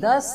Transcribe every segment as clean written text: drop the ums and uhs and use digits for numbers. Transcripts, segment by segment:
10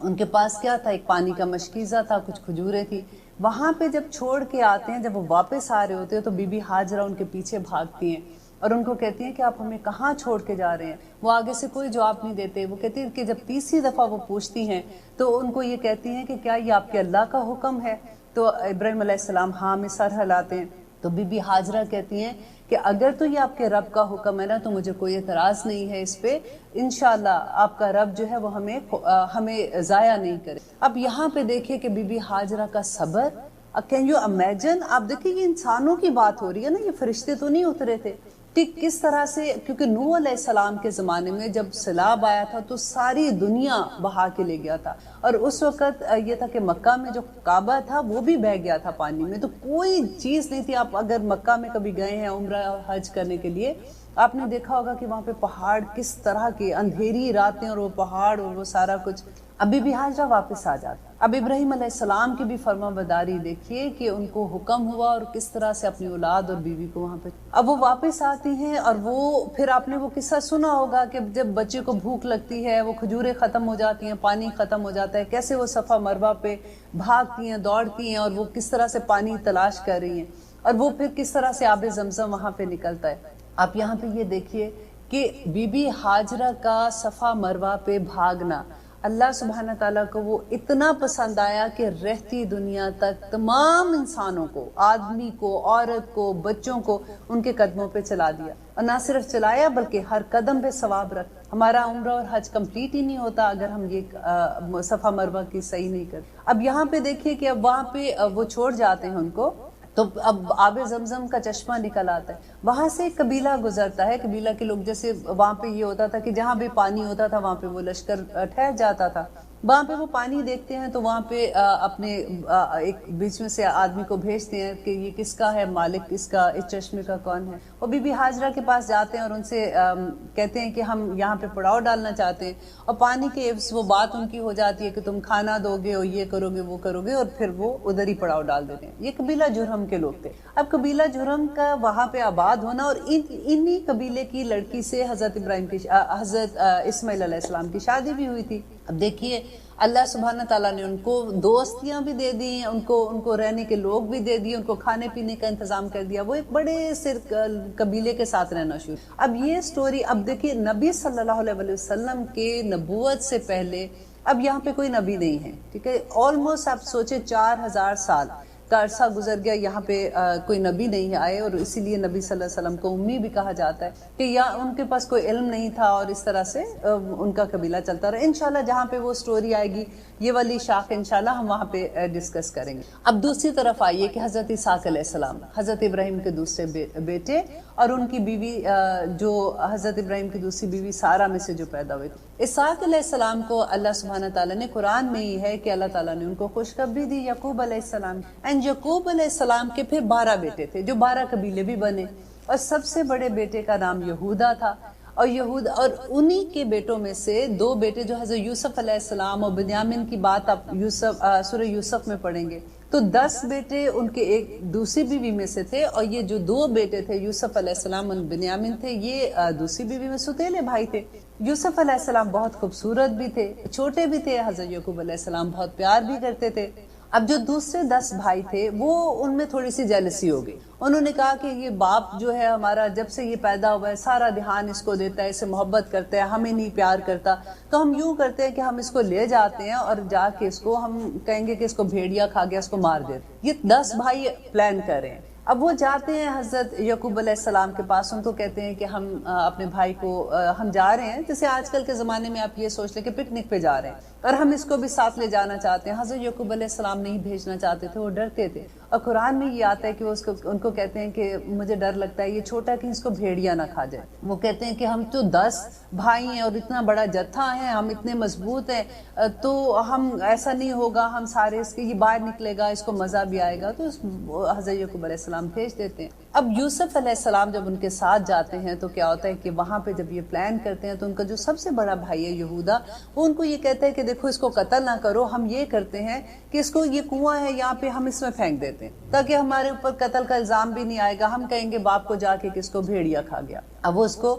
ان کے پاس کیا تھا؟ ایک پانی کا مشکیزہ تھا، کچھ کھجوریں تھی. وہاں پہ جب چھوڑ کے آتے ہیں، جب وہ واپس آ رہے ہوتے ہیں تو بی بی ہاجرہ ان کے پیچھے بھاگتی ہیں اور ان کو کہتی ہیں کہ آپ ہمیں کہاں چھوڑ کے جا رہے ہیں. وہ آگے سے کوئی جواب نہیں دیتے. وہ کہتی ہیں کہ جب تیسری دفعہ وہ پوچھتی ہیں تو ان کو یہ کہتی ہیں کہ کیا یہ آپ کے اللہ کا حکم ہے؟ تو ابراہیم علیہ السلام ہاں میں سر ہلاتے ہیں. تو بی بی ہاجرہ کہتی ہیں کہ اگر تو یہ آپ کے رب کا حکم ہے نا تو مجھے کوئی اعتراض نہیں ہے اس پہ، انشاءاللہ آپ کا رب جو ہے وہ ہمیں ضائع نہیں کرے. اب یہاں پہ دیکھیں کہ بی بی ہاجرہ کا صبر. Can you imagine? آپ دیکھیں یہ انسانوں کی بات ہو رہی ہے نا، یہ فرشتے تو نہیں اترے تھے. ٹھیک کس طرح سے، کیونکہ نوح علیہ السلام کے زمانے میں جب سیلاب آیا تھا تو ساری دنیا بہا کے لے گیا تھا، اور اس وقت یہ تھا کہ مکہ میں جو کعبہ تھا وہ بھی بہہ گیا تھا پانی میں، تو کوئی چیز نہیں تھی. آپ اگر مکہ میں کبھی گئے ہیں عمرہ اور حج کرنے کے لیے، آپ نے دیکھا ہوگا کہ وہاں پہ پہاڑ کس طرح کے، اندھیری راتیں اور وہ پہاڑ اور وہ سارا کچھ. ابھی بھی ہاجرہ واپس آ جاتا. اب ابراہیم علیہ السلام کی بھی فرما برداری دیکھیے کہ ان کو حکم ہوا اور کس طرح سے اپنی اولاد اور بیوی کو وہاں پہ. اب وہ واپس آتی ہیں اور وہ پھر آپ نے وہ قصہ سنا ہوگا کہ جب بچے کو بھوک لگتی ہے، وہ کھجوریں ختم ہو جاتی ہیں، پانی ختم ہو جاتا ہے، کیسے وہ صفا مروہ پہ بھاگتی ہیں، دوڑتی ہیں اور وہ کس طرح سے پانی تلاش کر رہی ہیں، اور وہ پھر کس طرح سے آب زمزم وہاں پہ نکلتا ہے. آپ یہاں پہ یہ دیکھیے کہ بی بی ہاجرہ کا صفا مروہ پہ بھاگنا اللہ سبحانہ تعالیٰ کو وہ اتنا پسند آیا کہ رہتی دنیا تک تمام انسانوں کو، آدمی کو، عورت کو، بچوں کو ان کے قدموں پہ چلا دیا. اور نہ صرف چلایا بلکہ ہر قدم پہ ثواب رکھ. ہمارا عمرہ اور حج کمپلیٹ ہی نہیں ہوتا اگر ہم یہ صفا مروہ کی صحیح نہیں کرتے. اب یہاں پہ دیکھیے کہ اب وہاں پہ وہ چھوڑ جاتے ہیں ان کو، تو اب آب زمزم کا چشمہ نکل آتا ہے. وہاں سے ایک قبیلہ گزرتا ہے، قبیلہ کے لوگ، جیسے وہاں پہ یہ ہوتا تھا کہ جہاں بھی پانی ہوتا تھا وہاں پہ وہ لشکر ٹھہر جاتا تھا. وہاں پہ وہ پانی دیکھتے ہیں تو وہاں پہ اپنے ایک بیچ میں سے آدمی کو بھیجتے ہیں کہ یہ کس کا ہے، مالک اس کا، اس چشمے کا کون ہے. وہ بی بی ہاجرہ کے پاس جاتے ہیں اور ان سے کہتے ہیں کہ ہم یہاں پہ پڑاؤ ڈالنا چاہتے ہیں، اور پانی کے وہ بات ان کی ہو جاتی ہے کہ تم کھانا دو گے اور یہ کرو گے وہ کرو گے، اور پھر وہ ادھر ہی پڑاؤ ڈال دیتے ہیں. یہ قبیلہ جرہم کے لوگ تھے. اب قبیلہ جرہم کا وہاں پہ آباد ہونا، اور انہی قبیلے کی لڑکی سے حضرت اسماعیل علیہ السلام کی شادی بھی ہوئی تھی. اب دیکھیے اللہ سبحانہ تعالیٰ نے ان کو دوستیاں بھی دے دی، ان کو رہنے کے لوگ بھی دے دیے، ان کو کھانے پینے کا انتظام کر دیا. وہ ایک بڑے سے قبیلے کے ساتھ رہنا شروع. اب یہ سٹوری، اب دیکھیے نبی صلی اللہ علیہ وسلم کے نبوت سے پہلے اب یہاں پہ کوئی نبی نہیں ہے، ٹھیک ہے. آلموسٹ آپ سوچے 4000 سال کا عرصہ گزر گیا، یہاں پہ کوئی نبی نہیں آئے، اور اسی لیے نبی صلی اللہ علیہ وسلم کو امی بھی کہا جاتا ہے کہ یا ان کے پاس کوئی علم نہیں تھا، اور اس طرح سے ان کا قبیلہ چلتا رہا. انشاءاللہ جہاں پہ وہ سٹوری آئے گی، یہ والی شاخ انشاءاللہ ہم وہاں پہ ڈسکس کریں گے. اب دوسری طرف آئیے کہ حضرت اسحاق علیہ السلام، حضرت ابراہیم کے دوسرے بیٹے، اور ان کی بیوی جو حضرت ابراہیم کی دوسری بیوی سارہ میں سے جو پیدا ہوئی تھی. اسحاق علیہ السلام کو اللہ سبحانہ تعالیٰ نے قرآن میں ہی ہے کہ اللہ تعالیٰ نے ان کو خوشخبری دی یعقوب علیہ السلام. یعقوب علیہ السلام کے پھر 12 بیٹے تھے، جو 12 قبیلے بھی بنے، اور سب سے بڑے بیٹے کا نام یہودا تھا. اور انہی کے بیٹوں میں سے 2 بیٹے جو حضرت یوسف علیہ السلام اور بنیامین کی بات آپ سورہ یوسف میں پڑھیں گے تو 10 بیٹے ان کے ایک دوسری بیوی میں سے تھے، اور یہ جو 2 بیٹے تھے یوسف علیہ السلام اور بنیامین تھے، یہ دوسری بیوی میں سوتیلے بھائی تھے. یوسف علیہ السلام بہت خوبصورت بھی تھے، چھوٹے بھی تھے. حضرت یعقوب علیہ السلام بہت پیار بھی کرتے تھے. اب جو دوسرے 10 بھائی تھے وہ ان میں تھوڑی سی جیلسی ہو گئی. انہوں نے کہا کہ یہ باپ جو ہے ہمارا جب سے یہ پیدا ہوا ہے سارا دھیان اس کو دیتا ہے، اسے محبت کرتا ہے، ہمیں نہیں پیار کرتا، تو ہم یوں کرتے ہیں کہ ہم اس کو لے جاتے ہیں اور جا کے اس کو ہم کہیں گے کہ اس کو بھیڑیا کھا گیا، اس کو مار دیتے. یہ 10 بھائی پلان کر رہے ہیں. اب وہ جاتے ہیں حضرت یعقوب علیہ السلام کے پاس، ان کو کہتے ہیں کہ ہم اپنے بھائی کو ہم جا رہے ہیں، جیسے آج کل کے زمانے میں آپ یہ سوچ لیں کہ پکنک پہ جا رہے ہیں اور ہم اس کو بھی ساتھ لے جانا چاہتے ہیں. حضرت یعقوب علیہ السلام نہیں بھیجنا چاہتے تھے، وہ ڈرتے تھے. اور قرآن میں یہ آتا ہے کہ وہ ان کو کہتے ہیں کہ مجھے ڈر لگتا ہے یہ چھوٹا کہ اس کو بھیڑیا نہ کھا جائے. وہ کہتے ہیں کہ ہم تو 10 بھائی ہیں اور اتنا بڑا جتھا ہے، ہم اتنے مضبوط ہیں، تو ہم ایسا نہیں ہوگا، ہم سارے اس کے یہ باہر نکلے گا، اس کو مزہ بھی آئے گا. تو حضرت یعقوب علیہ السلام بھیج دیتے ہیں. اب یوسف علیہ السلام جب ان کے ساتھ جاتے ہیں تو کیا ہوتا ہے کہ وہاں پہ جب یہ پلان کرتے ہیں تو ان کا جو سب سے بڑا بھائی ہے یہودا، وہ ان کو یہ کہتا ہے کہ دیکھو اس کو قتل نہ کرو، ہم یہ کرتے ہیں کہ اس کو یہ کنواں ہے یہاں پہ ہم اس میں پھینک دیتے ہیں تاکہ ہمارے اوپر قتل کا الزام بھی نہیں آئے گا، ہم کہیں گے باپ کو جا کے کہ اس کو بھیڑیا کھا گیا. اب وہ اس کو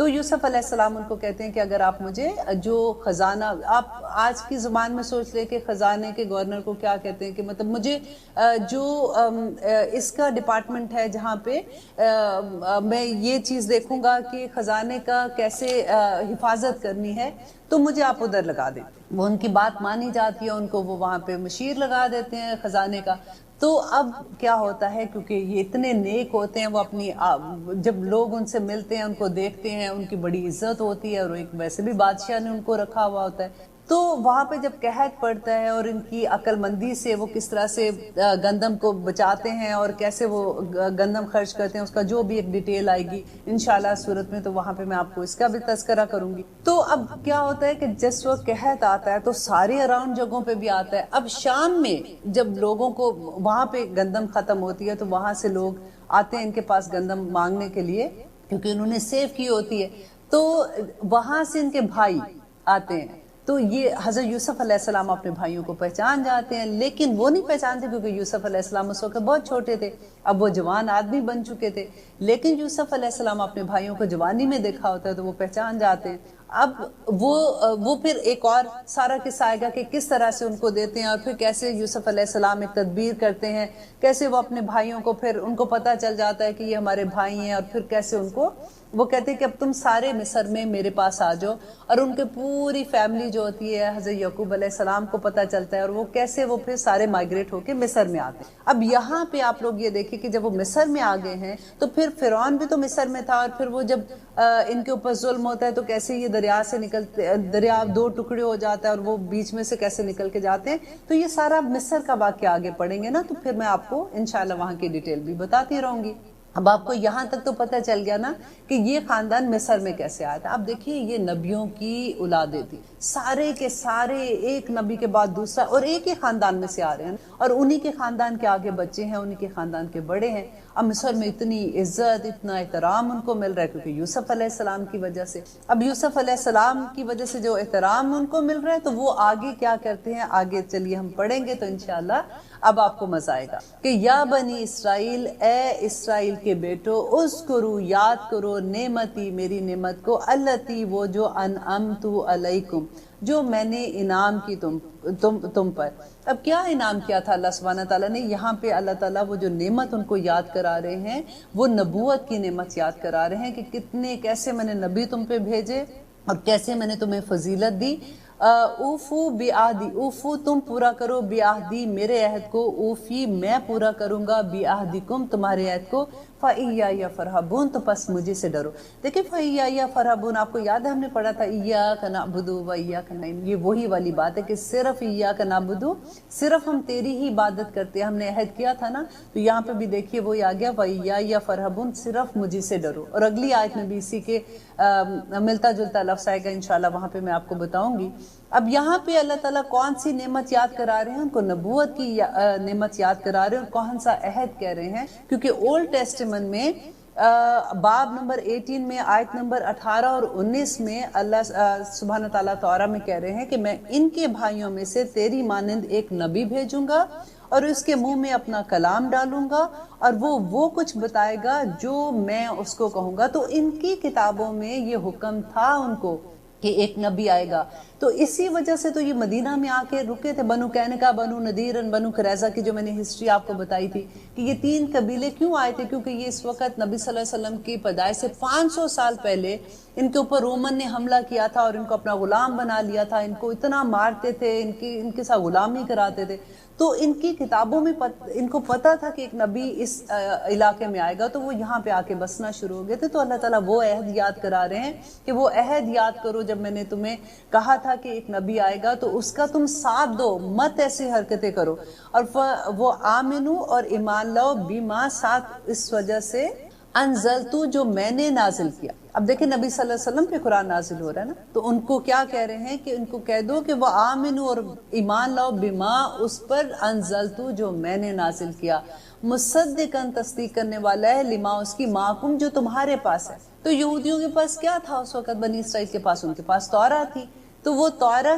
تو یوسف علیہ السلام ان کو کہتے ہیں کہ اگر آپ مجھے جو خزانہ، آپ آج کی زبان میں سوچ لیں کہ خزانے کے گورنر کو کیا کہتے ہیں، کہ مطلب مجھے جو اس کا ڈپارٹمنٹ ہے جہاں پہ میں یہ چیز دیکھوں گا کہ خزانے کا کیسے حفاظت کرنی ہے، تو مجھے آپ ادھر لگا دیں۔ وہ ان کی بات مانی جاتی ہے، ان کو وہ وہاں پہ مشیر لگا دیتے ہیں خزانے کا۔ تو اب کیا ہوتا ہے، کیونکہ یہ اتنے نیک ہوتے ہیں، وہ اپنی جب لوگ ان سے ملتے ہیں، ان کو دیکھتے ہیں، ان کی بڑی عزت ہوتی ہے، اور ایک ویسے بھی بادشاہ نے ان کو رکھا ہوا ہوتا ہے، تو وہاں پہ جب قحط پڑتا ہے اور ان کی عقل مندی سے وہ کس طرح سے گندم کو بچاتے ہیں اور کیسے وہ گندم خرچ کرتے ہیں، اس کا جو بھی ایک ڈیٹیل آئے گی انشاءاللہ صورت میں، تو وہاں پہ میں آپ کو اس کا بھی تذکرہ کروں گی۔ تو اب کیا ہوتا ہے کہ جس وقت قحط آتا ہے تو سارے اراؤنڈ جگہوں پہ بھی آتا ہے۔ اب شام میں جب لوگوں کو وہاں پہ گندم ختم ہوتی ہے تو وہاں سے لوگ آتے ہیں ان کے پاس گندم مانگنے کے لیے، کیونکہ انہوں نے سیو کی ہوتی ہے، تو وہاں سے ان کے بھائی آتے ہیں۔ تو یہ حضرت یوسف علیہ السلام اپنے بھائیوں کو پہچان جاتے ہیں، لیکن وہ نہیں پہچانتے کیونکہ یوسف علیہ السلام اس وقت بہت چھوٹے تھے، اب وہ جوان آدمی بن چکے تھے، لیکن یوسف علیہ السلام اپنے بھائیوں کو جوانی میں دیکھا ہوتا ہے تو وہ پہچان جاتے ہیں۔ اب وہ پھر ایک اور سارا قصہ آئے گا کہ کس طرح سے ان کو دیتے ہیں، اور پھر کیسے یوسف علیہ السلام ایک تدبیر کرتے ہیں، کیسے وہ اپنے بھائیوں کو، پھر ان کو پتہ چل جاتا ہے کہ یہ ہمارے بھائی ہیں، اور پھر کیسے ان کو وہ کہتے ہیں کہ اب تم سارے مصر میں میرے پاس آ جاؤ، اور ان کے پوری فیملی جو ہوتی ہے حضرت یعقوب علیہ السلام کو پتہ چلتا ہے، اور وہ کیسے وہ پھر سارے مائگریٹ ہو کے مصر میں آتے ہیں۔ اب یہاں پہ آپ لوگ یہ دیکھیں کہ جب وہ مصر میں آ گئے ہیں تو پھر فرعون بھی تو مصر میں تھا، اور پھر وہ جب ان کے اوپر ظلم ہوتا ہے تو کیسے یہ دریا سے نکلتے، دریا دو ٹکڑے ہو جاتا ہے اور وہ بیچ میں سے کیسے نکل کے جاتے ہیں، تو یہ سارا مصر کا واقعہ آگے پڑھیں گے نا تو پھر میں آپ کو انشاءاللہ وہاں کی ڈیٹیل بھی بتاتی رہوں گی۔ اب آپ کو یہاں تک تو پتہ چل گیا نا کہ یہ خاندان مصر میں کیسے آیا تھا۔ اب دیکھیے یہ نبیوں کی اولادیں تھی، سارے کے سارے ایک نبی کے بعد دوسرا، اور ایک ہی خاندان میں سے آ رہے ہیں، اور انہی کے خاندان کے آگے بچے ہیں، انہی کے خاندان کے بڑے ہیں۔ اب مصر میں اتنی عزت، اتنا احترام ان کو مل رہا ہے کیونکہ یوسف علیہ السلام کی وجہ سے۔ اب یوسف علیہ السلام کی وجہ سے جو احترام ان کو مل رہا ہے تو وہ آگے کیا کرتے ہیں، آگے چلیے ہم پڑھیں گے تو انشاءاللہ اب آپ کو مزہ آئے گا کہ یا بنی اسرائیل، اے اسرائیل کے بیٹو، اذکرو یاد کرو نعمتی میری نعمت کو، اللتی وہ جو انعمت علیکم جو میں نے انعام کی تم پر۔ اب کیا انعام کیا تھا اللہ سبحانہ تعالیٰ نے؟ یہاں پہ اللہ تعالیٰ وہ جو نعمت ان کو یاد کرا رہے ہیں، وہ نبوت کی نعمت یاد کرا رہے ہیں کہ کیسے میں نے نبی تم پہ بھیجے اور کیسے میں نے تمہیں فضیلت دی۔ اوفو بیعہدی، اوفو تم پورا کرو بیعہدی میرے عہد کو، اوفی میں پورا کروں گا بیعہدکم تمہارے عہد کو، فَإِيَّايَ فَارْهَبُونَ تو پس مجھے سے ڈرو۔ دیکھیں فَإِيَّايَ فَارْهَبُونَ آپ کو یاد ہے ہم نے پڑھا تھا إِيَّاكَ نَعْبُدُ وَإِيَّاكَ نَسْتَعِينُ، یہ وہی والی بات ہے کہ صرف إِيَّاكَ نَعْبُدُ، صرف ہم تیری ہی عبادت کرتے ہیں، ہم نے عہد کیا تھا نا، تو یہاں پہ بھی دیکھیے وہی آ گیا وَإِيَّايَ فَارْهَبُونَ صرف مجھے سے ڈرو، اور اگلی آیت میں بھی اسی کے ملتا جلتا لفظ آئے گا انشاءاللہ، وہاں پہ میں آپ کو بتاؤں گی۔ اب یہاں پہ اللہ تعالیٰ کون سی نعمت یاد کرا رہے ہیں؟ ان کو نبوت کی نعمت یاد کرا رہے ہیں، اور کون سا عہد کہہ رہے ہیں، کیونکہ اولڈ ٹیسٹمنٹ میں باب نمبر 18 میں آیت نمبر 18 اور 19 میں اللہ سبحانہ تعالیٰ توراہ میں کہہ رہے ہیں کہ میں ان کے بھائیوں میں سے تیری مانند ایک نبی بھیجوں گا اور اس کے منہ میں اپنا کلام ڈالوں گا، اور وہ کچھ بتائے گا جو میں اس کو کہوں گا۔ تو ان کی کتابوں میں یہ حکم تھا ان کو کہ ایک نبی آئے گا، تو اسی وجہ سے تو یہ مدینہ میں آ کے رکے تھے۔ بنو قینقاع، بنو نذیر، بنو قریظہ کی جو میں نے ہسٹری آپ کو بتائی تھی کہ یہ 3 قبیلے کیوں آئے تھے، کیونکہ یہ اس وقت نبی صلی اللہ علیہ وسلم کی پیدائش سے 500 سال پہلے ان کے اوپر رومن نے حملہ کیا تھا اور ان کو اپنا غلام بنا لیا تھا، ان کو اتنا مارتے تھے، ان کے ساتھ غلامی کراتے تھے۔ تو ان کی کتابوں میں ان کو پتا تھا کہ ایک نبی اس علاقے میں آئے گا، تو وہ یہاں پہ آ کے بسنا شروع ہو گئے تھے۔ تو اللہ تعالیٰ وہ عہد یاد کرا رہے ہیں کہ وہ عہد یاد کرو جب میں نے تمہیں کہا تھا کہ ایک نبی آئے گا تو اس کا تم ساتھ دو، مت ایسی حرکتیں کرو، اور وہ آمنو اور ایمان لاؤ بیما ساتھ اس وجہ سے انزلتو جو میں نے نازل کیا۔ اب دیکھیں نبی صلی اللہ علیہ وسلم پہ قرآن نازل ہو رہا ہے نا، تو ان کو کیا کہہ رہے ہیں کہ ان کو کہہ دو کہ وہ آمنو اور ایمان لاؤ بما اس پر انزلتو جو میں نے نازل کیا، مصدقاً تصدیق کرنے والا ہے، لما اس کی معکم جو تمہارے پاس ہے۔ تو یہودیوں کے پاس کیا تھا اس وقت؟ بنی اسرائیل کے پاس ان کے پاس تورات تھی، تو وہ تورا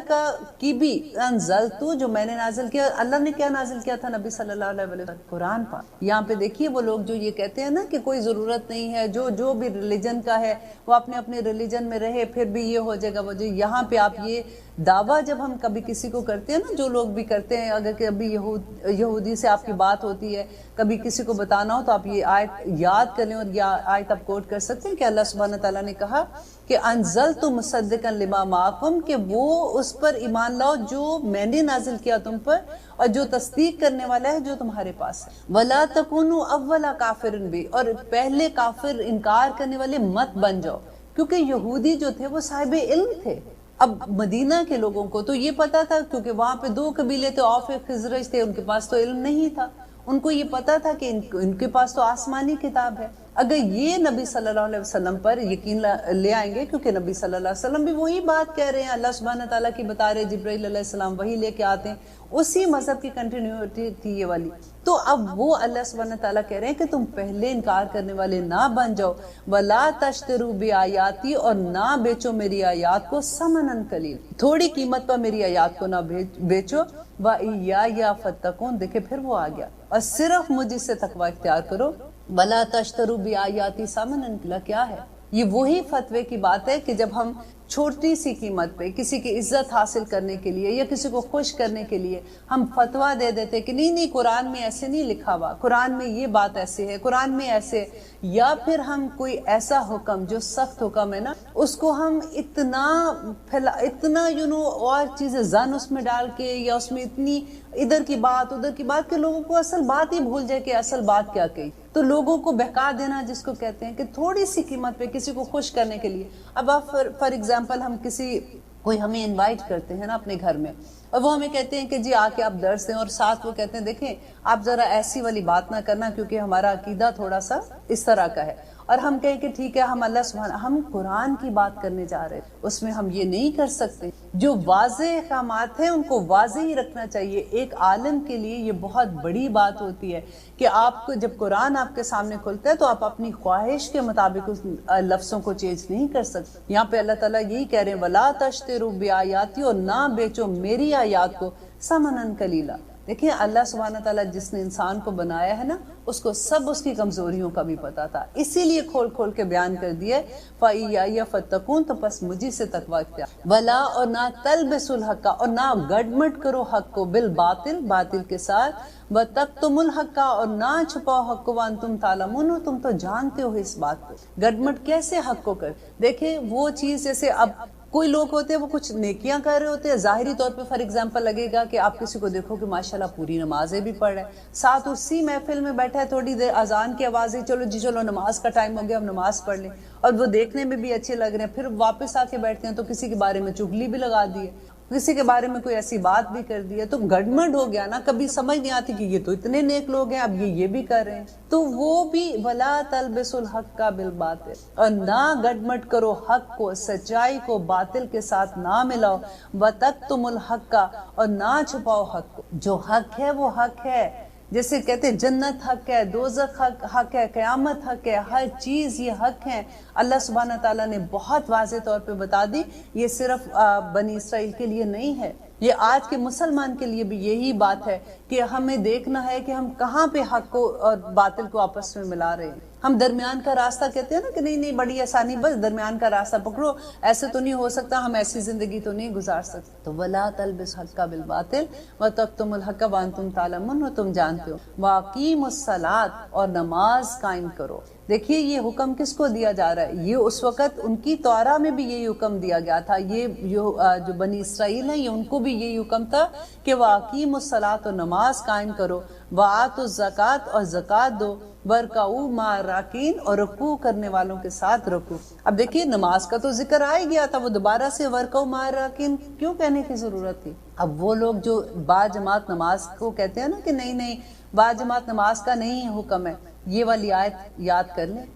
کی بھی انزلتو جو میں نے نازل کیا، اللہ نے کیا نازل کیا تھا نبی صلی اللہ علیہ وسلم؟ قرآن پاک۔ یہاں پہ دیکھیے وہ لوگ جو یہ کہتے ہیں نا کہ کوئی ضرورت نہیں ہے، جو بھی ریلیجن کا ہے وہ اپنے ریلیجن میں رہے، پھر بھی یہ ہو جائے گا وہ جو، یہاں پہ آپ یہ دعویٰ جب ہم کبھی کسی کو کرتے ہیں نا، جو لوگ بھی کرتے ہیں، اگر کبھی یہودی سے آپ کی بات ہوتی ہے، کبھی کسی کو بتانا ہو تو آپ یہ آیت یاد کر لیں، اور یہ آیت آپ کوٹ کر سکتے ہیں کہ اللہ سبحانہ تعالیٰ نے کہا کہ انزلت مصدقا لما معکم، کہ وہ اس پر ایمان لاؤ جو میں نے نازل کیا تم پر، اور جو تصدیق کرنے والا ہے جو تمہارے پاس ہے۔ ولا تکونوا اول کافر بھی، اور پہلے کافر انکار کرنے والے مت بن جاؤ، کیونکہ یہودی جو تھے وہ صاحب علم تھے۔ اب مدینہ کے لوگوں کو تو یہ پتا تھا، کیونکہ وہاں پہ 2 قبیلے تھے، اوف خزرج تھے، ان کے پاس تو علم نہیں تھا، ان کو یہ پتا تھا کہ ان کے پاس تو آسمانی کتاب ہے۔ اگر یہ نبی صلی اللہ علیہ وسلم پر یقین لے آئیں گے، کیونکہ نبی صلی اللہ علیہ وسلم بھی وہی بات کہہ رہے ہیں، اللہ سبحانہ تعالیٰ کی بتا رہے، جبرائیل علیہ السلام وہی لے کے آتے ہیں، اسی مذہب کی کنٹینیوٹی تھی یہ والی۔ تو اب وہ اللہ سبحانہ تعالیٰ کہہ رہے ہیں کہ تم پہلے انکار کرنے والے نہ بن جاؤ، وَلَا تَشْتَرُوا بِآيَاتِي، اور نہ بیچو میری آیات کو ثمناً قلیل، تھوڑی قیمت پر میری آیات کو نہ بیچو، وَإِيَّايَ فَاتَّقُونِ، دیکھیں پھر وہ آ گیا، اور صرف مجھ سے تقوی اختیار کرو۔ وَلَا تَشْتَرُوا بِآيَاتِي ثَمَنًا قَلِيلًا، کیا ہے یہ؟ وہی فتوے کی بات ہے کہ جب ہم چھوٹی سی قیمت پہ کسی کی عزت حاصل کرنے کے لیے یا کسی کو خوش کرنے کے لیے ہم فتویٰ دے دیتے کہ نہیں قرآن میں ایسے نہیں لکھا ہوا، قرآن میں یہ بات ایسے ہے، قرآن میں ایسے، یا پھر ہم کوئی ایسا حکم جو سخت حکم ہے نا، اس کو ہم اتنا اور چیزیں زن اس میں ڈال کے، یا اس میں اتنی ادھر کی بات ادھر کی بات کہ لوگوں کو اصل بات ہی بھول جائے کہ اصل بات کیا کہی۔ تو لوگوں کو بہکا دینا جس کو کہتے ہیں، کہ تھوڑی سی قیمت پہ کسی کو خوش کرنے کے لیے۔ اب آپ فار ایگزامپل ہم کوئی ہمیں انوائٹ کرتے ہیں نا اپنے گھر میں، اور وہ ہمیں کہتے ہیں کہ جی آ کے آپ درس دیں، اور ساتھ وہ کہتے ہیں دیکھیں آپ ذرا ایسی والی بات نہ کرنا کیونکہ ہمارا عقیدہ تھوڑا سا اس طرح کا ہے، اور ہم کہیں کہ ٹھیک ہے ہم اللہ سبحانہ، ہم قرآن کی بات کرنے جا رہے ہیں، اس میں ہم یہ نہیں کر سکتے۔ جو واضح احکامات ہیں ان کو واضح ہی رکھنا چاہیے۔ ایک عالم کے لیے یہ بہت بڑی بات ہوتی ہے کہ آپ کو جب قرآن آپ کے سامنے کھلتا ہے تو آپ اپنی خواہش کے مطابق اس لفظوں کو چینج نہیں کر سکتے۔ یہاں پہ اللہ تعالیٰ یہی کہہ رہے ہیں وَلَا تَشْتَرُوا بِآيَاتِي، اور نہ بیچو میری آیات کو ثمناً قلیلا۔ دیکھیں اللہ سبحانہ تعالیٰ جس نے انسان کو بنایا ہے نا، اس کو سب اس کی کمزوریوں کا بھی پتا تھا، اسی لیے کھول کھول کے بیان کر دیا فَإِيَّايَ فَاتَّقُونِ، تو پس مجھے سے تقوی اختیار۔ وَلَا، اور نہ تَلْبِسُوا الْحَقَّ، اور نہ گڈمٹ کرو حق کو، بالباطل، باطل کے ساتھ، وَتَكْتُمُوا الْحَقَّ، اور نہ چھپاؤ حق کو، وَأَنْتُمْ تَعْلَمُونَ، تم تو جانتے ہو اس بات کو۔ گڈمٹ کیسے حق کو کر؟ دیکھیں وہ چیز جیسے اب کوئی لوگ ہوتے ہیں وہ کچھ نیکیاں کر رہے ہوتے ہیں، ظاہری طور پہ فار ایگزامپل لگے گا کہ آپ کسی کو دیکھو کہ ماشاءاللہ پوری نمازیں بھی پڑھ رہے ہیں، ساتھ اسی محفل میں بیٹھا ہے، تھوڑی دیر اذان کی آواز ہے، چلو نماز کا ٹائم ہو گیا، ہم نماز پڑھ لیں، اور وہ دیکھنے میں بھی اچھے لگ رہے ہیں، پھر واپس آ کے بیٹھتے ہیں تو کسی کے بارے میں چغلی بھی لگا دی ہے، کسی کے بارے میں کوئی ایسی بات بھی کر دی ہے، تو گڑمڑ ہو گیا نا، کبھی سمجھ نہیں آتی کہ یہ تو اتنے نیک لوگ ہیں، اب یہ بھی کر رہے ہیں، تو وہ بھی وَلَا تَلْبِسُوا الْحَقَّ بِالْبَاطِلِ، اور نہ گڑمٹ کرو حق کو، سچائی کو باطل کے ساتھ نہ ملاؤ، وَتَكْتُمُوا الْحَقَّ، اور نہ چھپاؤ حق کو۔ جو حق ہے وہ حق ہے، جیسے کہتے ہیں جنت حق ہے، دوزخ حق ہے، قیامت حق ہے، ہر چیز یہ حق ہے۔ اللہ سبحانہ تعالیٰ نے بہت واضح طور پہ بتا دی، یہ صرف بنی اسرائیل کے لیے نہیں ہے، یہ آج کے مسلمان کے لیے بھی یہی بات ہے کہ ہمیں دیکھنا ہے کہ ہم کہاں پہ حق کو اور باطل کو آپس میں ملا رہے ہیں۔ ہم درمیان کا راستہ کہتے ہیں نا کہ نہیں بڑی آسانی، بس درمیان کا راستہ پکڑو، ایسے تو نہیں ہو سکتا، ہم ایسی زندگی تو نہیں گزار سکتے۔ تو وَلَا تَلْبِسُوا الْحَقَّ بِالْبَاطِلِ وَتَكْتُمُوا الْحَقَّ وَأَنْتُمْ تَعْلَمُونَ، تم جانتے ہو۔ وَأَقِیمُوا الصَّلَاةَ، اور نماز قائم کرو۔ دیکھیے یہ حکم کس کو دیا جا رہا ہے؟ یہ اس وقت ان کی توراہ میں بھی یہی حکم دیا گیا تھا، یہ جو بنی اسرائیل ہیں یہ ان کو بھی یہی حکم تھا کہ وَأَقِیمُوا الصَّلَاةَ، اور نماز قائم کرو، وَآتُوا الزَّکَاةَ، اور زکوٰۃ دو، وَارْکَعُوا مَعَ الرَّاکِعِینَ، اور رکوع کرنے والوں کے ساتھ رکوع۔ اب دیکھیے نماز کا تو ذکر آ ہی گیا تھا، وہ دوبارہ سے وَارْکَعُوا مَعَ الرَّاکِعِینَ کیوں کہنے کی ضرورت تھی؟ اب وہ لوگ جو با جماعت نماز کو کہتے ہیں نا کہ نہیں با جماعت نماز کا نہیں حکم ہے، یہ والی آیت یاد کر لیں،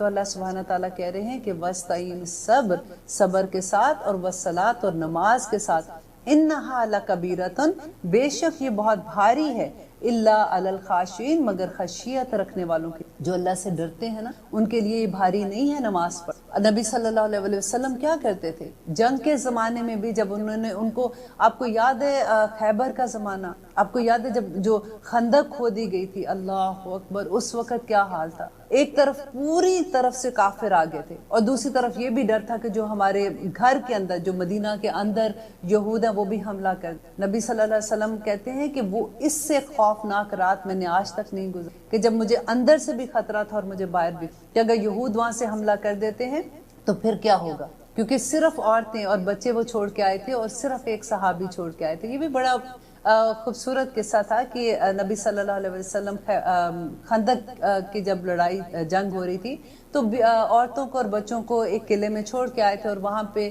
تو اللہ سبحانہ تعالیٰ کہہ رہے ہیں کہ وَاسْتَعِينِ صبر، صبر کے ساتھ، اور وَالصَّلَاةِ، اور نماز کے ساتھ، اِنَّهَا لَكَبِيرَةٌ، بے شک یہ بہت بھاری ہے، اِلَّا عَلَى الْخَاشِعِينَ، مگر خشیت رکھنے والوں کے، جو اللہ سے ڈرتے ہیں نا، ان کے لیے یہ بھاری نہیں ہے نماز پڑھ۔ نبی صلی اللہ علیہ وسلم کیا کرتے تھے جنگ کے زمانے میں بھی، جب انہوں نے ان کو، آپ کو یاد ہے خیبر کا زمانہ، آپ کو یاد ہے جب جو خندق کھودی گئی تھی، اللہ اکبر، اس وقت کیا حال تھا، ایک طرف پوری طرف سے کافر آگے تھے، اور دوسری طرف یہ بھی ڈر تھا کہ جو ہمارے گھر کے اندر، جو مدینہ کے اندر یہود ہیں، وہ بھی حملہ کر۔ نبی صلی اللہ علیہ وسلم کہتے ہیں کہ وہ اس سے خوفناک رات میں نے آج تک نہیں گزری، کہ جب مجھے اندر سے بھی خطرہ تھا اور مجھے باہر بھی، کہ اگر یہود وہاں سے حملہ کر دیتے ہیں تو پھر کیا ہوگا، کیونکہ صرف عورتیں اور بچے وہ چھوڑ کے آئے تھے، اور صرف ایک صحابی چھوڑ کے آئے تھے۔ یہ بھی بڑا خوبصورت قصہ تھا کہ نبی صلی اللہ علیہ وسلم خندق کی جب لڑائی جنگ ہو رہی تھی تو عورتوں کو اور بچوں کو ایک قلعے میں چھوڑ کے آئے تھے، اور وہاں پہ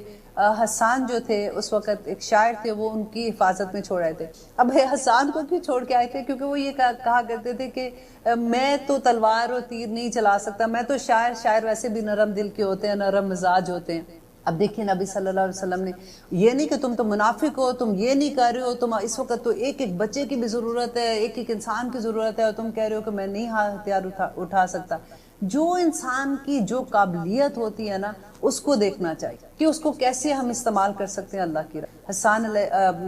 حسان جو تھے اس وقت ایک شاعر تھے، وہ ان کی حفاظت میں چھوڑ آئے تھے۔ اب حسان کو کیوں چھوڑ کے آئے تھے؟ کیونکہ وہ یہ کہا کرتے تھے کہ میں تو تلوار اور تیر نہیں چلا سکتا، میں تو شاعر ویسے بھی نرم دل کے ہوتے ہیں، نرم مزاج ہوتے ہیں۔ اب دیکھیں نبی صلی اللہ علیہ وسلم نے یہ نہیں کہ تم تو منافق ہو، تم یہ نہیں کر رہے ہو، تم اس وقت تو ایک ایک بچے کی بھی ضرورت ہے، ایک ایک انسان کی ضرورت ہے، اور تم کہہ رہے ہو کہ میں نہیں ہتھیار اٹھا سکتا۔ جو انسان کی جو قابلیت ہوتی ہے نا، اس کو دیکھنا چاہیے کہ اس کو کیسے ہم استعمال کر سکتے ہیں اللہ کی راہ۔ حسان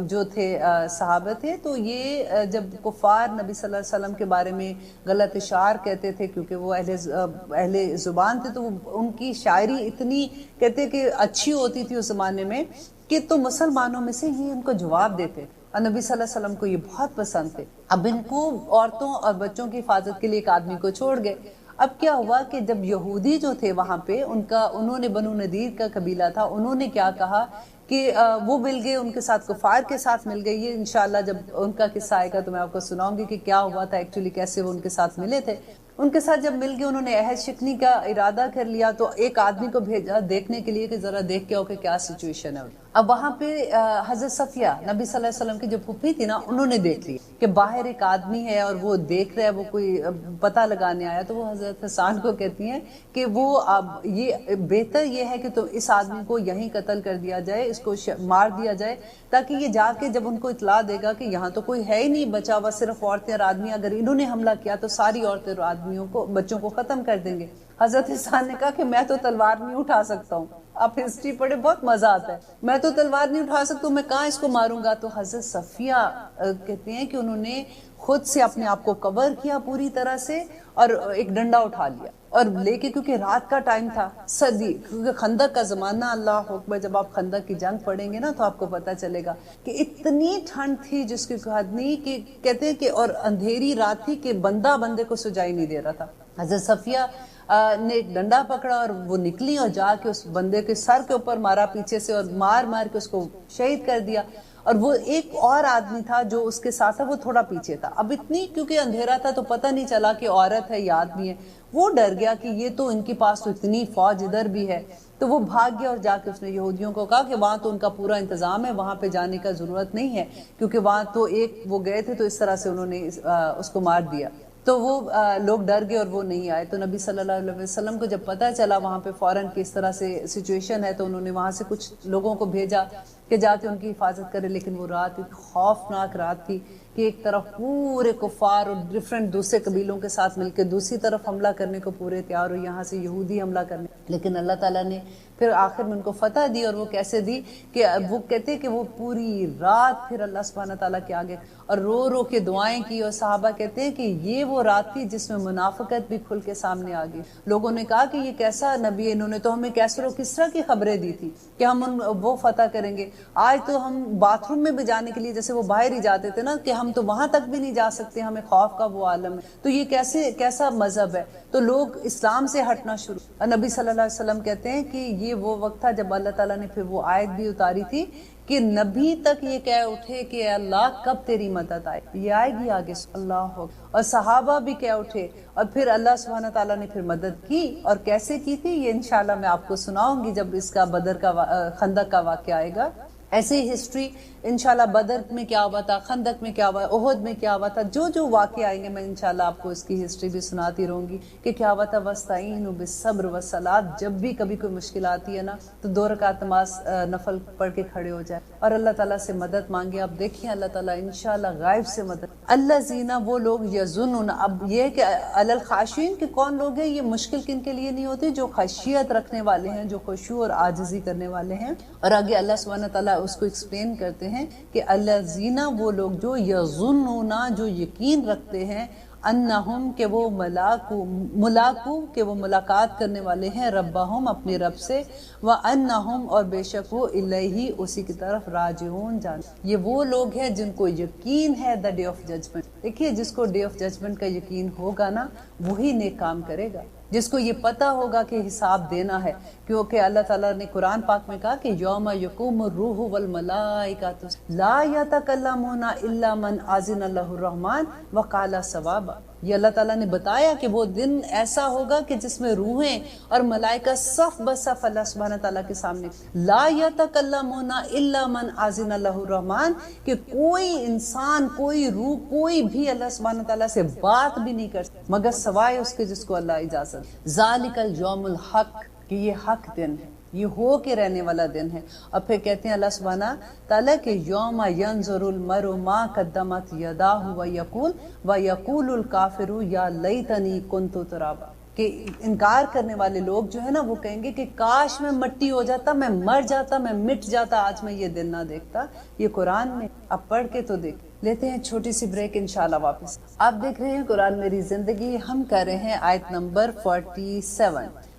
جو تھے صحابہ تھے، تو یہ جب کفار نبی صلی اللہ علیہ وسلم کے بارے میں غلط اشعار کہتے تھے، کیونکہ وہ اہل زبان تھے، تو ان کی شاعری اتنی کہتے کہ اچھی ہوتی تھی اس زمانے میں کہ تو مسلمانوں میں سے ہی ان کو جواب دیتے، اور نبی صلی اللہ علیہ وسلم کو یہ بہت پسند تھے۔ اب ان کو عورتوں اور بچوں کی حفاظت کے لیے ایک آدمی کو چھوڑ گئے۔ اب کیا ہوا کہ جب یہودی جو تھے وہاں پہ، انہوں نے بنو نذیر کا قبیلہ تھا، انہوں نے کیا کہا کہ وہ مل گئے ان کے ساتھ، کفار کے ساتھ مل گئے۔ یہ انشاءاللہ جب ان کا قصہ آئے گا تو میں آپ کو سناؤں گی کہ کیا ہوا تھا ایکچولی، کیسے وہ ان کے ساتھ ملے تھے۔ ان کے ساتھ جب مل گئے، انہوں نے عہد شکنی کا ارادہ کر لیا، تو ایک آدمی کو بھیجا دیکھنے کے لیے کہ ذرا دیکھ کے آؤ کہ کیا سچویشن ہے۔ اب وہاں پہ حضرت صفیہ نبی صلی اللہ علیہ وسلم کی جو پھوپھی تھی نا، انہوں نے دیکھ لی کہ باہر ایک آدمی ہے اور وہ دیکھ رہا ہے، وہ کوئی پتہ لگانے آیا، تو وہ حضرت حسان کو کہتی ہیں کہ وہ یہ بہتر یہ ہے کہ تو اس آدمی کو یہیں قتل کر دیا جائے، اس کو مار دیا جائے، تاکہ یہ جا کے جب ان کو اطلاع دے گا کہ یہاں تو کوئی ہے ہی نہیں بچا ہوا، صرف عورتیں اور آدمی، اگر انہوں نے حملہ کیا تو ساری عورتیں اور آدمیوں کو، بچوں کو ختم کر دیں گے۔ حضرت حسان نے کہا کہ میں تو تلوار نہیں اٹھا سکتا ہوں، آپ ہسٹری پڑھے بہت مزہ آتا ہے، میں تو تلوار نہیں اٹھا سکتا ہوں، میں کہاں اس کو ماروں گا۔ تو حضرت صفیہ کہتے ہیں کہ انہوں نے خود سے اپنے آپ کو کور کیا پوری طرح سے، اور ایک ڈنڈا اٹھا لیا اور لے کے، کیونکہ رات کا ٹائم تھا، سردی، کیونکہ خندق کا زمانہ، اللہ اکبر، جب آپ خندق کی جنگ پڑھیں گے نا تو آپ کو پتہ چلے گا کہ اتنی ٹھنڈ تھی جس کی حد نہیں، کہ کہتے ہیں کہ اور اندھیری رات تھی کہ بندہ بندے کو سجائی نہیں دے رہا تھا۔ حضرت صفیہ نے ایک ڈنڈا پکڑا اور وہ نکلی اور جا کے اس بندے کے سر کے اوپر مارا پیچھے سے، اور مار مار کے اس کو شہید کر دیا۔ اور وہ ایک اور آدمی تھا جو اس کے ساتھ تھا، وہ تھوڑا پیچھے تھا۔ اب اتنی کیونکہ اندھیرا تھا تو پتہ نہیں چلا کہ عورت ہے یا آدمی ہے، وہ ڈر گیا کہ یہ تو ان کے پاس تو اتنی فوج ادھر بھی ہے، تو وہ بھاگ گیا اور جا کے اس نے یہودیوں کو کہا کہ وہاں تو ان کا پورا انتظام ہے، وہاں پہ جانے کا ضرورت نہیں ہے، کیونکہ وہاں تو ایک وہ گئے تھے، تو اس طرح سے انہوں نے اس کو مار دیا۔ تو وہ لوگ ڈر گئے اور وہ نہیں آئے۔ تو نبی صلی اللہ علیہ وسلم کو جب پتہ چلا وہاں پہ فوراً کس طرح سے سچویشن ہے، تو انہوں نے وہاں سے کچھ لوگوں کو بھیجا کہ جا کے ان کی حفاظت کرے، لیکن وہ رات ایک خوفناک رات تھی کہ ایک طرف پورے کفار اور ڈفرینٹ دوسرے قبیلوں کے ساتھ مل کے دوسری طرف حملہ کرنے کو پورے تیار ہو، یہاں سے یہودی حملہ کرنے، لیکن اللہ تعالیٰ نے پھر آخر میں ان کو فتح دی۔ اور وہ کیسے دی کہ وہ کہتے کہ وہ پوری رات پھر اللہ سبحانہ تعالیٰ کے آگے اور رو رو کے دعائیں کی، اور صحابہ کہتے ہیں کہ یہ وہ رات تھی جس میں منافقت بھی کھل کے سامنے آ گئی۔ لوگوں نے کہا کہ یہ کیسا نبی، انہوں نے تو ہمیں کیسر و کسرا کی خبریں دی تھی کہ ہم وہ فتح کریں گے، آج تو ہم باتھ روم میں بھی جانے کے لیے جیسے وہ باہر ہی جاتے تھے نا، کہ ہم تو وہاں تک بھی نہیں جا سکتے، ہمیں خوف کا وہ عالم ہے، تو یہ کیسا مذہب ہے۔ تو لوگ اسلام سے ہٹنا شروع، اور نبی صلی اللہ علیہ وسلم کہتے ہیں کہ یہ وہ وقت تھا جب اللہ تعالیٰ نے پھر وہ آیت بھی اتاری تھی کہ نبی تک یہ کہہ اٹھے کہ اے اللہ کب تیری مدد آئے، یہ آئے گی آگے، اللہ، اور صحابہ بھی کہہ اٹھے، اور پھر اللہ سبحانہ تعالیٰ نے پھر مدد کی۔ اور کیسے کی تھی یہ انشاءاللہ میں آپ کو سناؤں گی جب اس کا بدر کا خندق کا واقعہ آئے گا۔ ایسے ہی ہسٹری انشاءاللہ بدر میں کیا ہوا تھا، خندق میں کیا ہوا، احد میں کیا ہوا تھا، جو جو واقعے آئیں گے میں انشاءاللہ آپ کو اس کی ہسٹری بھی سناتی رہوں گی کہ کیا ہوا تھا۔ وَاسْتَعِینُوا بِالصَّبْرِ وَالصَّلَاةِ، جب بھی کبھی کوئی مشکل آتی ہے نا تو 2 رکعت نماز نفل پڑھ کے کھڑے ہو جائے اور اللہ تعالیٰ سے مدد مانگے۔ آپ دیکھیں اللہ تعالیٰ انشاءاللہ غائب سے مدد۔ الذین، وہ لوگ، یظنون، اب یہ کہ علی الخاشعین کہ کون لوگ ہیں، یہ مشکل کن کے لیے نہیں ہوتی، جو خشیت رکھنے والے ہیں، جو خشوع اور عاجزی کرنے والے ہیں۔ اور آگے اللہ سبحانہ تعالیٰ اس کو ایکسپلین کرتے ہیں کہ الذین، وہ لوگ جو یظنون، جو یقین رکھتے ہیں، انہم، کہ وہ ملاقو کہ وہ ملاقات کرنے والے ہیں، ربہم، اپنے رب سے، وانہم، اور بے شک وہ الیہ، اسی کی طرف، راجعون، جان۔ یہ وہ لوگ ہیں جن کو یقین ہے دا ڈے آف ججمنٹ۔ دیکھیے جس کو ڈے آف ججمنٹ کا یقین ہوگا نا وہی نیک کام کرے گا، جس کو یہ پتہ ہوگا کہ حساب دینا ہے، کیونکہ اللہ تعالیٰ نے قرآن پاک میں کہا کہ یوم یقوم الروح والملائکۃ لا یتکلمون الا من اذن له الرحمن وقال صوابا۔ یہ اللہ تعالیٰ نے بتایا کہ وہ دن ایسا ہوگا کہ جس میں روحیں اور ملائکہ صف بصف اللہ سبحانہ تعالیٰ کے سامنے، لا یتکلمون الا من اذن له الرحمن، کہ کوئی انسان، کوئی روح، کوئی بھی اللہ سبحانہ تعالیٰ سے بات بھی نہیں کر سکتا مگر سوائے اس کے جس کو اللہ اجازت۔ ذالک الیوم الحق، کہ یہ حق دن ہے، یہ ہو کے رہنے والا دن ہے۔ اور پھر کہتے ہیں اللہ سبحانہ تعالیٰ کہ یوم ینظر المرء ما قدمت یداہ ویقول الکافر یا لیتنی کنت ترابا، کہ انکار کرنے والے لوگ جو ہے نا وہ کہیں گے کہ کاش میں مٹی ہو جاتا، میں مر جاتا، میں مٹ جاتا، آج میں یہ دن نہ دیکھتا۔ یہ قرآن میں اب پڑھ کے تو دیکھ لیتے ہیں چھوٹی سی بریک، انشاءاللہ واپس۔ آپ دیکھ رہے ہیں قرآن میری زندگی، ہم کر رہے ہیں آیت نمبر 47۔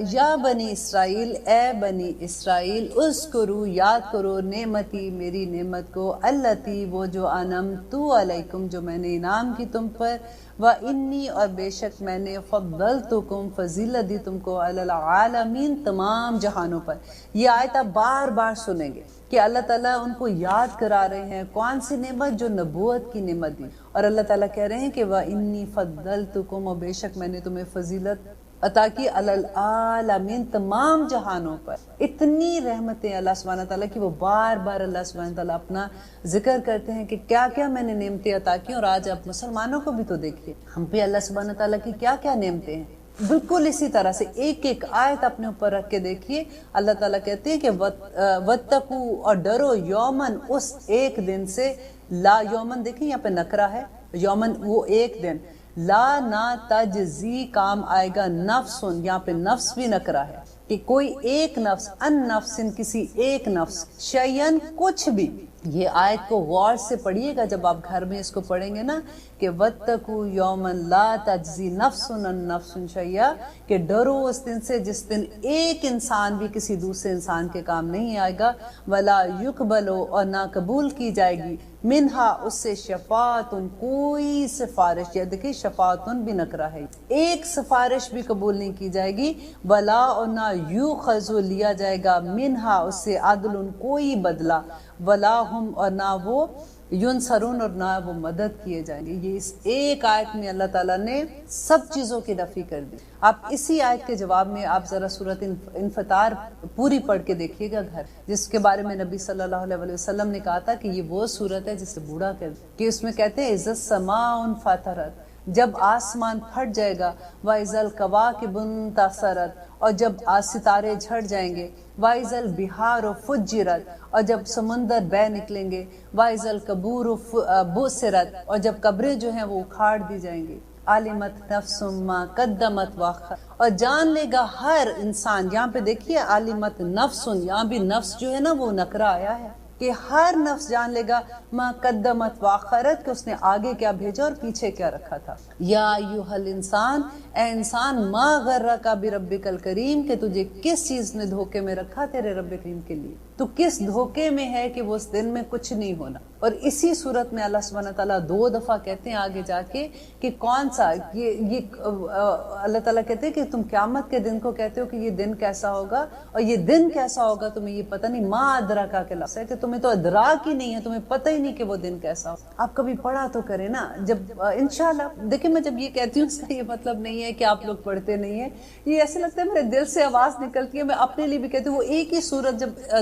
یا بنی اسرائیل، اے بنی اسرائیل، اذکروا، یاد کرو، نعمتی، میری نعمت کو، اللتی، وہ جو انعمت علیکم، جو میں نے انعام کی تم پر، وانی، اور بے شک میں نے، فضلتکم، فضیلت دی تم کو، علی العالمین، تمام جہانوں پر۔ یہ آیت آپ بار بار سنیں گے کہ اللہ تعالیٰ ان کو یاد کرا رہے ہیں کون سی نعمت، جو نبوت کی نعمت دی، اور اللہ تعالیٰ کہہ رہے ہیں کہ وانی فضلتکم، اور بے شک میں نے تمہیں فضیلت عطا کی، علی العالمین، تمام جہانوں پر۔ اتنی رحمتیں اللہ سبحانہ تعالیٰ کی، وہ بار بار اللہ سبحانہ تعالیٰ اپنا ذکر کرتے ہیں کہ کیا کیا میں نے نعمتیں عطا کی۔ اور آج آپ مسلمانوں کو بھی تو دیکھیے ہم پہ اللہ سبحانہ تعالیٰ کی کیا کیا نعمتیں ہیں، بالکل اسی طرح سے ایک ایک آیت اپنے اوپر رکھ کے دیکھیے۔ اللہ تعالیٰ کہتے ہیں کہ واتقوا، اور ڈرو، یومن، اس ایک دن سے، لا، یومن دیکھیں یہاں پہ نکرہ ہے، یومن وہ ایک دن، لا، نہ، تجزی، کام آئے گا، نفسن، یہاں پہ نفس بھی نکرہ ہے کہ کوئی ایک نفس، ان نفسن، کسی ایک نفس، شیئن، کچھ بھی۔ یہ آیت کو غور سے پڑھیے گا جب آپ گھر میں اس کو پڑھیں گے نا کہ واتقوا یوما لا تجزی نفس عن نفس شیئا، کہ ڈرو اس دن سے جس دن ایک انسان بھی کسی دوسرے انسان کے کام نہیں آئے گا، ولا یقبل، اور نہ قبول کی جائے گی، منہا، اس سے، شفاعتن، کوئی سفارش، یا دیکھیں شفاعتن بھی نکرہ ہے، ایک سفارش بھی قبول نہیں کی جائے گی، ولا، اور نہ یوخذ، لیا جائے گا، منہا، اس سے، عدل، کوئی بدلہ، ولا ہم، اور نہ وہ، ینصرون، اور نہ وہ مدد کیے جائیں گے۔ یہ اس ایک آیت میں اللہ تعالیٰ نے سب چیزوں کی نفی کر دی۔ آپ اسی آیت کے جواب میں آپ ذرا سورۃ انفطار پوری پڑھ کے دیکھیے گا گھر، جس کے بارے میں نبی صلی اللہ علیہ وسلم نے کہا تھا کہ یہ وہ سورت ہے جسے بوڑھا کر دے، کہ اس میں کہتے ہیں اذا السماء انفطرت، جب آسمان پھٹ جائے گا، وَإِذَا الْكَوَاكِبُ انتَثَرَتْ، اور جب ستارے جھڑ جائیں گے، وَإِذَا الْبِحَارُ فُجِّرَتْ، اور جب سمندر بہ نکلیں گے، وَإِذَا الْقُبُورُ بُعْثِرَتْ، اور جب قبریں جو ہیں وہ اکھاڑ دی جائیں گی، عَلِمَتْ نَفْسٌ مَا قَدَّمَتْ وَأَخَّرَتْ، اور جان لے گا ہر انسان، یہاں پہ دیکھیے عَلِمَتْ نَفْسٌ، یہاں بھی نفس جو ہے نا وہ نکرہ آیا ہے کہ ہر نفس جان لے گا، ما قدمت واخرت، کہ اس نے آگے کیا بھیجا اور پیچھے کیا رکھا تھا۔ یا ایھا الانسان، اے انسان، ما غرک بربک الکریم، کہ تجھے کس چیز نے دھوکے میں رکھا تیرے رب کریم کے لیے، تو کس دھوکے میں ہے کہ وہ اس دن میں کچھ نہیں ہونا۔ اور اسی صورت میں اللہ سبحانہ تعالیٰ 2 دفعہ کہتے ہیں آگے جا کے کہ کون سا، یہ اللہ تعالیٰ کہتے ہیں کہ تم قیامت کے دن کو کہتے ہو کہ یہ دن کیسا ہوگا، اور یہ دن کیسا ہوگا تمہیں یہ پتہ نہیں، ما ادراکا کے لفظ ہے کہ تمہیں تو ادراک ہی نہیں ہے، تمہیں پتہ ہی نہیں کہ وہ دن کیسا ہوگا۔ آپ کبھی پڑھا تو کریں نا، جب انشاءاللہ دیکھیں میں جب یہ کہتی ہوں اس کا یہ مطلب نہیں ہے کہ آپ لوگ پڑھتے نہیں ہیں، یہ ایسے لگتا ہے میرے دل سے آواز نکلتی ہے، میں اپنے لیے بھی کہتی ہوں، وہ ایک ہی صورت جب